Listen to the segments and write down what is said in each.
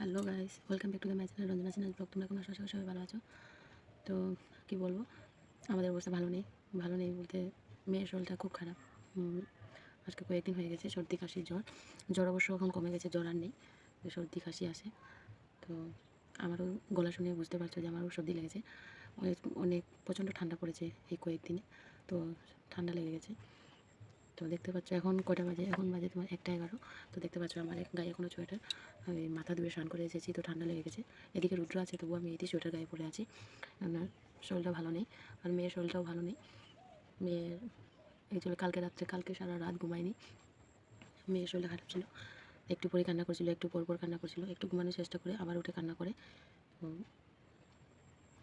Hello guys, welcome back to the my channel Ranjana channel blog. তোমরা কোনো আশা করি সবাই ভালো আছো। তো কি বলবো, আমাদের অবস্থা ভালো নেই বলতে মেয়ের শরীরটা খুব খারাপ। আজকে কয়েকদিন হয়ে গেছে সর্দি কাশি জ্বর অবশ্য এখন কমে গেছে, জ্বর আর নেই, সর্দি কাশি আসে। তো আমারও গলা শুনে বুঝতে পারছো যে আমারও সর্দি লেগেছে। অনেক অনেক প্রচণ্ড ঠান্ডা পড়েছে এই কয়েকদিনে, তো ঠান্ডা লেগে গেছে। তো দেখতে পাচ্ছ এখন কটা বাজে, এখন বাজে তোমার 1টা 11। তো দেখতে পাচ্ছ আমার গায়ে এখনও সোয়েটার, আমি মাথা ধুয়ে স্নান করে এসেছি, তো ঠান্ডা লেগে গেছে। এদিকে রুদ্র আছে, তবুও আমি এটি সোয়েটার গায়ে পরে আছি। আমার শরীরটা ভালো নেই, আর মেয়ের শরীরটাও ভালো নেই। মেয়ের অ্যাকচুয়ালি কালকে সারা রাত ঘুমায়নি। মেয়ের শরীরটা খারাপ ছিল, একটু পরে কান্না করছিল, একটু পর কান্না করছিল, একটু ঘুমানোর চেষ্টা করে আবার উঠে কান্না করে।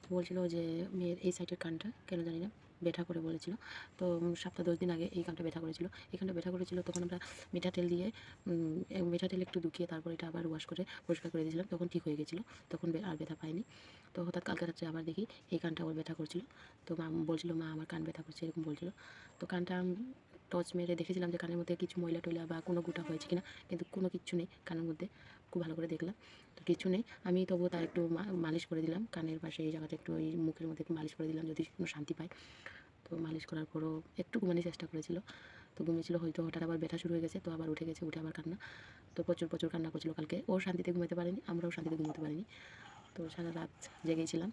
তো বলছিল যে মেয়ের এই সাইডের কানটা কেন জানি না ব্যথা করে বলেছিল। তো 7-10 দিন আগে এই কানটা ব্যথা করেছিল, এখানটা ব্যথা করেছিল। তখন আমরা মিঠা তেল দিয়ে মিঠা তেল একটু দুকিয়ে তারপর এটা আবার ওয়াশ করে পরিষ্কার করে দিয়েছিলাম, তখন ঠিক হয়ে গেছিলো, তখন আর ব্যথা পাইনি। তো হঠাৎ কালকে রাত্রে আবার দেখি এই কানটা ওর ব্যথা করছিল। তো মা বলছিল, মা আমার কান ব্যথা করছে এরকম বলছিল। তো কানটা টর্চ মেরে দেখেছিলাম যে কানের মধ্যে কিছু ময়লা টয়লা বা কোনো গুটা হয়েছে কিনা, কিন্তু কোনো কিচ্ছু নেই কানের মধ্যে। খুব ভালো করে দেখলাম, তো কিছু নেই। আমি তবুও তার একটু মালিশ করে দিলাম কানের পাশে, এই জায়গাটা একটু ওই মুখের মধ্যে একটু মালিশ করে দিলাম যদি কোনো শান্তি পায়। তো মালিশ করার পরও একটু ঘুমানোর চেষ্টা করেছিল, তো ঘুমিয়েছিল হয়তো, হঠাৎ আবার ব্যথা শুরু হয়ে গেছে, তো আবার উঠে গেছে, উঠে আবার কান্না। তো প্রচুর কান্না করছিল কালকে। ও শান্তিতে ঘুমাতে পারেনি, আমরাও শান্তিতে ঘুমাতে পারিনি। তো সারা রাত জেগেছিলাম।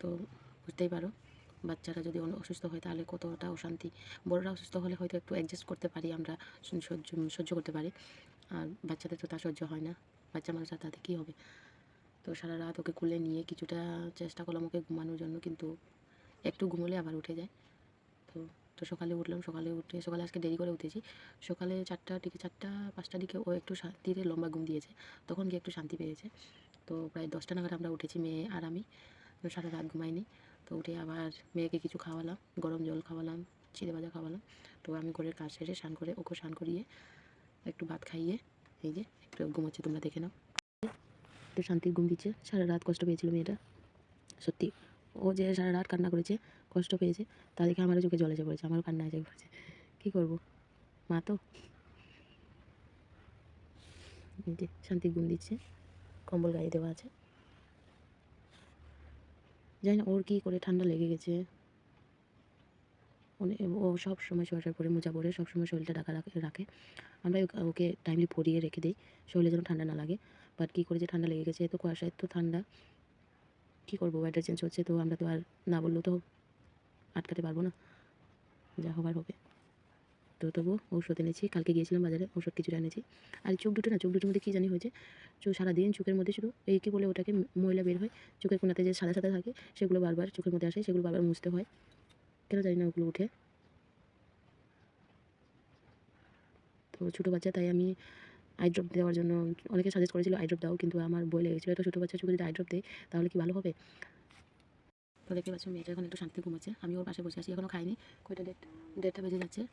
তো বুঝতেই পারো বাচ্চারা যদি অসুস্থ হয় তাহলে কতটা অশান্তি। বড়রা অসুস্থ হলে হয়তো একটু অ্যাডজাস্ট করতে পারি আমরা, সহ্য করতে পারি, আর বাচ্চাদের তো তা সহ্য হয় না। বাচ্চা মানুষ আর তাতে কী হবে। তো সারা রাত ওকে কোলে নিয়ে কিছুটা চেষ্টা করলাম ওকে ঘুমানোর জন্য, কিন্তু একটু ঘুমোলে আবার উঠে যায়। তো তো সকালে উঠলাম, সকালে আজকে দেরি করে উঠেছি। সকালে 4টার দিকে, 4টা 5টার দিকে ও একটু শান্তিতে লম্বা ঘুম দিয়েছে, তখন গিয়ে একটু শান্তি পেয়েছে। তো প্রায় 10টা নাগাদ আমরা উঠেছি, মেয়ে আর আমি। তো সারা রাত ঘুমাইনি। তো উঠে আবার মেয়েকে কিছু খাওয়ালাম, গরম জল খাওয়ালাম, চিড়ে ভাজা খাওয়ালাম। তো আমি ঘরের কাজ সেরে স্নান করে ওকে স্নান করিয়ে একটু ভাত খাইয়ে এই যে একটু ঘুমাচ্ছে, তোমরা দেখে নাও। একটু শান্তির ঘুম দিচ্ছে। সারা রাত কষ্ট পেয়েছিল মেয়েটা, সত্যি। ও যে সারা রাত কান্না করেছে, কষ্ট পেয়েছে, তা দেখে আমারও চোখে জল এসে পড়েছে, আমারও কান্না এসে পড়েছে। কী করবো, মা তো। এই যে শান্তির ঘুম দিচ্ছে, কম্বল গায়ে দেওয়া আছে। জানি না ওর কী করে ঠান্ডা লেগে গেছে। ও সব সময় সোয়েটার পরে, মোজা পরে সবসময় শরীরটা ঢাকা রাখে। আমরা ওকে টাইমলি পরিয়ে রেখে দিই, শরীরে যেন ঠান্ডা না লাগে। বাট কী করেছে, ঠান্ডা লেগে গেছে, এত কুয়াশা এত ঠান্ডা। কী করবো, ওয়েদার চেঞ্জ হচ্ছে, তো আমরা তো আর না বললেও তো আটকাতে পারবো না, যা হবার হবে। তো তবুও ঔষধ এনেছি, কালকে গিয়েছিলাম বাজারে, ওষুধ কিছুটা এনেছি। আর চোখ দুটোর মধ্যে কী জানি হয়েছে, সারাদিন চোখের মধ্যে শুধু এই কী বলে ওটাকে, ময়লা বের হয় চোখের কোনাতে, যে সাদা সাদা থাকে সেগুলো বারবার চোখের মধ্যে আসে, সেগুলো বারবার মুছতে হয়, কেন জানি না ওগুলো উঠে। তো ছোটো বাচ্চা, তাই আমি আই ড্রপ দেওয়ার জন্য অনেকে সাজেস্ট করেছিল আই ড্রপ দাও, কিন্তু আমার ভয় লেগেছিলো, এত ছোটো বাচ্চা চোখে যদি আই ড্রপ দেয় তাহলে কি ভালো হবে। তো দেখতে পাচ্ছ মেয়েটা এখন একটু শান্তি ঘুমোচ্ছে, আমি ওর পাশে বসে আছি, এখনও খাইনি। কয়টা 1:30 বেজে যাচ্ছে।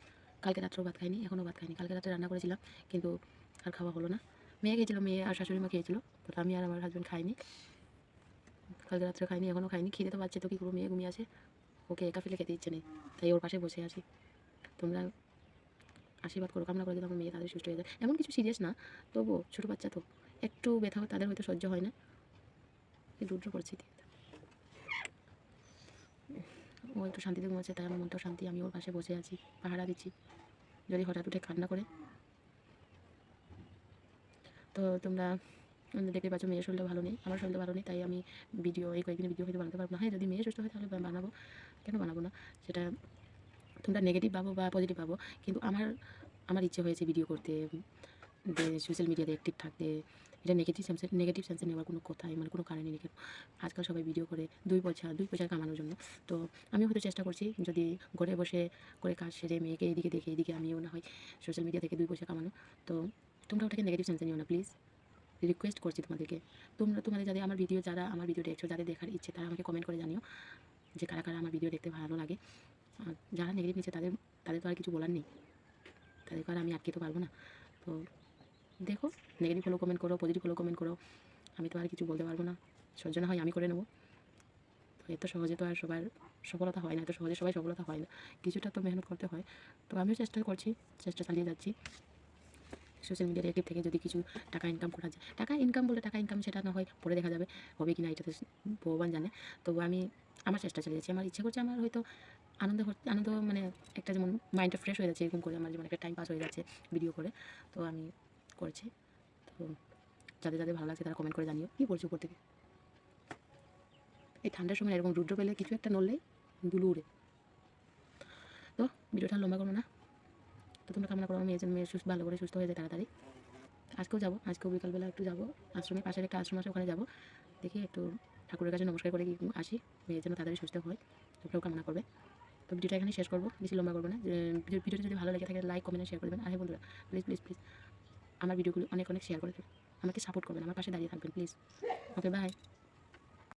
কালকে রাত্রেও ভাত খাইনি, এখনও ভাত খাইনি। কালকে রাত্রে রান্না করেছিলাম, কিন্তু আর খাওয়া হলো না। মেয়ে খেয়েছিল, মেয়ে আর শাশুড়ি মা খেয়েছিল, তো আমি আর আমার হাজব্যান্ড খাইনি। কালকে রাত্রে খাইনি, এখনও খাইনি। খিদে তো পাচ্ছে, তো কী করবো, মেয়ে ঘুমিয়ে আছে, ওকে একা ফেলে খেতে ইচ্ছে নেই, তাই ওর পাশে বসে আছি। তোমরা আশীর্বাদ করো, কামনা করে দিলাম আমার মেয়ে তাদের সুস্থ হয়ে যায়। এমন কিছু সিরিয়াস না, তবুও ছোটো বাচ্চা তো একটু ব্যথা হয়, তাদের হয়তো সহ্য হয় না। কি রুদ্র পরিস্থিতি। ও একটু শান্তিতে ঘুমাচ্ছে, তাই আমার মনটাও শান্তি, আমি ওর পাশে বসে আছি, পাহারা দিচ্ছি, যদি হঠাৎ উঠে কান্না করে। তো তোমরা দেখতে পাচ্ছ মেয়ের শরীরটা ভালো নেই, আমার শরীরটা ভালো নেই, তাই আমি এই কয়েকদিনে ভিডিও হয়তো বানাতে পারবো না। হ্যাঁ, যদি মেয়ে সুস্থ হয় তাহলে বানাবো, কেন বানাবো না। সেটা তোমরা নেগেটিভ ভাবো বা পজিটিভ ভাবো, কিন্তু আমার আমার ইচ্ছে হয়েছে ভিডিও করতে, যে সোশ্যাল মিডিয়াতে অ্যাক্টিভ থাকতে। এটা নেগেটিভ সেন্সে নেওয়ার কোনো কথাই, মানে কোনো কারণই নেই। আজকাল সবাই ভিডিও করে দুই পয়সা কামানোর জন্য। তো আমিও হয়তো চেষ্টা করছি, যদি ঘরে বসে করে কাজ সেরে মেয়েকে এদিকে দেখে এদিকে আমিও না হয় সোশ্যাল মিডিয়া থেকে 2 পয়সা কামানো। তো তোমরা ওটাকে নেগেটিভ সেন্সে নিও না প্লিজ, রিকোয়েস্ট করছি তোমাদেরকে। তোমাদের যারা আমার ভিডিও দেখছো, যাদের দেখার ইচ্ছে, তারা আমাকে কমেন্ট করে জানিও যে কারা কারা আমার ভিডিও দেখতে ভালো লাগে। আর যারা নেগেটিভ নিচ্ছে তাদের তো আর কিছু বলার নেই, তাদেরকে আর আমি আটকে তো পারবো না। তো দেখো, নেগেটিভ হলেও কমেন্ট করো, পজিটিভ হলেও কমেন্ট করো, আমি তো আর কিছু বলতে পারবো না। সহ্য না হয় আমি করে নেবো। তো এত সহজে তো আর সবার সফলতা হয় না, এত সহজে সবাই সফলতা হয় না, কিছুটা তো মেহনত করতে হয়। তো আমিও চেষ্টা করছি, চেষ্টা চালিয়ে যাচ্ছি। সোশ্যাল মিডিয়ার অ্যাক্টিভ থেকে যদি কিছু টাকা ইনকাম করা যায়, টাকা ইনকাম বলতে টাকা ইনকাম সেটা না হয় পরে দেখা যাবে, হবে কি না এটা তো ভগবান জানে। তবু আমি আমার চেষ্টা চালিয়ে যাচ্ছি, আমার ইচ্ছে করছে, আমার হয়তো আনন্দ মানে একটা যেমন মাইন্ডটা ফ্রেশ হয়ে যাচ্ছে, এরকম করে আমার যেমন একটা টাইম পাস হয়ে যাচ্ছে ভিডিও করে, তো আমি করছি। তো যাদের যাদের ভালো লাগছে তারা কমেন্ট করে জানিও। কী করছি উপর থেকে? এই ঠান্ডার সময় এরকম রুদ্র পেলে কিছু একটা নড়লেই দুলু উড়ে। তো ভিডিওটা লম্বা করবো না, তো তোমরা কামনা করো মেয়ে সুস্থ, ভালো করে সুস্থ হয়ে যায় তাড়াতাড়ি। আজকেও যাবো, আজকেও বিকালবেলা একটু যাবো আশ্রমে, পাশের একটা আশ্রম আছে, ওখানে যাবো, দেখি একটু ঠাকুরের কাছে নমস্কার করে আসি, মেয়ের জন্য তাড়াতাড়ি সুস্থ হয়, তোমরাও কামনা করবে। তো ভিডিওটা এখানে শেষ করবো, বেশি লম্বা করবো না। ভিডিওটা যদি ভালো লাগে থাকে লাইক কমেন্ট শেয়ার করে দেবেন। আর হ্যাঁ বন্ধুরা, প্লিজ প্লিজ প্লিজ আমার ভিডিওগুলো অনেক শেয়ার করে দেবেন, আমাকে সাপোর্ট করবেন, আমার পাশে দাঁড়িয়ে থাকবেন প্লিজ। Okay, by.